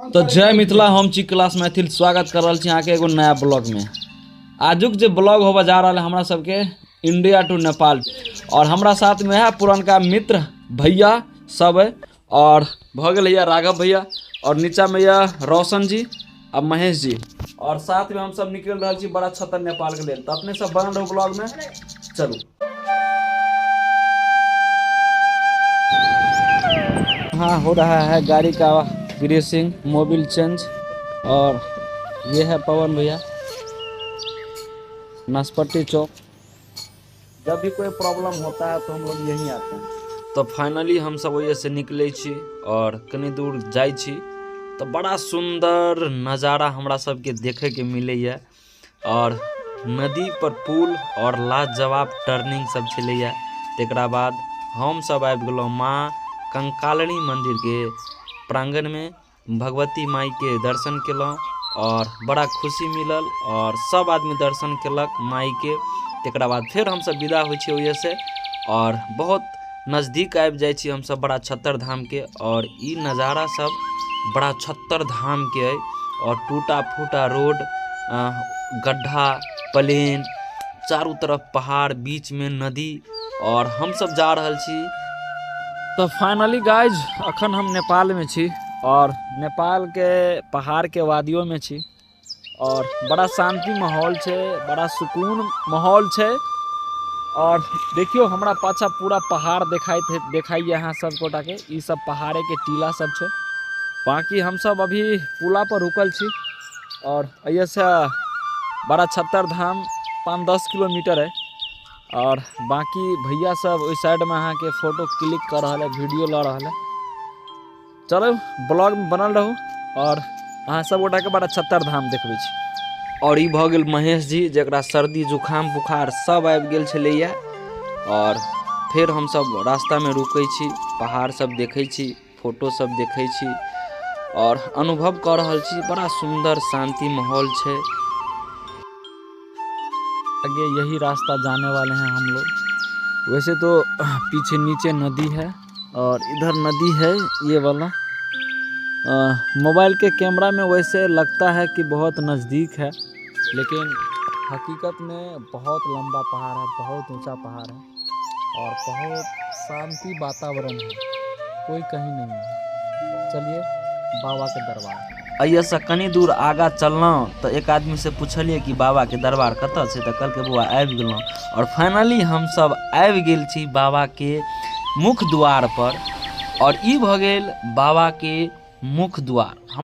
तो जय मिथिला, हम छी क्लास मैथिल। स्वागत कर रहा छी अहाँ के एगो नया ब्लॉग में। आजुक जो ब्लॉग होगा जा रहा है हमरा सबके इंडिया टू नेपाल, और हमरा साथ में है पुरनका मित्र भैया सब है, और भ गए है राघव भैया, और नीचा में यह रोशन जी और महेश जी, और साथ में हम सब निकल रहा छी बड़ा छतर नेपाल के लिए। तो अपने सब बन रहो ब्लॉग में, चलू। हाँ, हो रहा है गाड़ी का ग्रीसिंग, मोबिल चेंज, और ये है पवन भैया, नाशपट्टी चौक। जब भी कोई प्रॉब्लम होता है तो हम लोग यहीं आते हैं। तो फाइनली हम सब वजह से निकले छी और कनी दूर जाई छी, तो बड़ा सुंदर नज़ारा हमरा सबके देखे के मिले है, और नदी पर पुल और लाजवाब टर्निंग सब चले। तकरा बाद हम सब आबि गेलहुँ माँ कंकालिनी मंदिर के प्रांगण में, भगवती माई के दर्शन केलहुँ और बड़ा खुशी मिलल, और सब आदमी दर्शन केलक माई के। तकरा बाद फिर हम सब विदा होइ छी ओहिए से, और बहुत नज़दीक आबि जाइ छी हम सब बड़ा छत्तर धाम के। और ई नज़ारा सब बड़ा छत्तर धाम के है, और टूटा फूटा रोड, गड्ढा, प्लेन, चारों तरफ पहाड़, बीच में नदी, और हम सब जा रहल छी। तो फाइनली गाइज अखन हम नेपाल में छी, और नेपाल के पहाड़ के वादियों में छी, और बड़ा शांति माहौल छे, बड़ा सुकून माहौल छे। और देखियो हमरा पाछा पूरा पहाड़ देखाई यहाँ सब गोटा के, ई सब पहाड़े के टीला सब छे। बाकी हम सब अभी पुला पर रुकल छी, और अइसे से बड़ा छत्तर धाम 5-10 किलोमीटर है। और बाकी भैया सब उस साइड में अहाँ के फोटो क्लिक कर रहा है, वीडियो ला रहा है। चलो ब्लॉग में बनल रहू, और अहाँ सब गोटा के बड़ा छत्तर धाम देखबै छी। और ई भ गेल महेश जी, जकरा सर्दी जुकाम बुखार सब आबि गेल छलैया। और फिर हम सब रास्ता में रुकै छी, पहाड़ सब देखै छी, फोटो सब देखै छी, और अनुभव कर रहल छी। बड़ा सुंदर शांति माहौल छे। आगे यही रास्ता जाने वाले हैं हम लोग। वैसे तो पीछे नीचे नदी है, और इधर नदी है ये वाला। मोबाइल के कैमरा में वैसे लगता है कि बहुत नज़दीक है, लेकिन हकीकत में बहुत लंबा पहाड़ है, बहुत ऊंचा पहाड़ है, और बहुत शांति वातावरण है, कोई कहीं नहीं है। चलिए बाबा के दरबार। अइए से कनी दूर आगा चलना, तो एक आदमी से पूछलिए कि बाबा के दरबार कतऽ छै, तो कहलकै बउआ आबि गेलहुँ। और फाइनली हम सब आबि गेल छी बाबा के मुख द्वार पर, और ई भ गेल बाबा के मुख द्वार।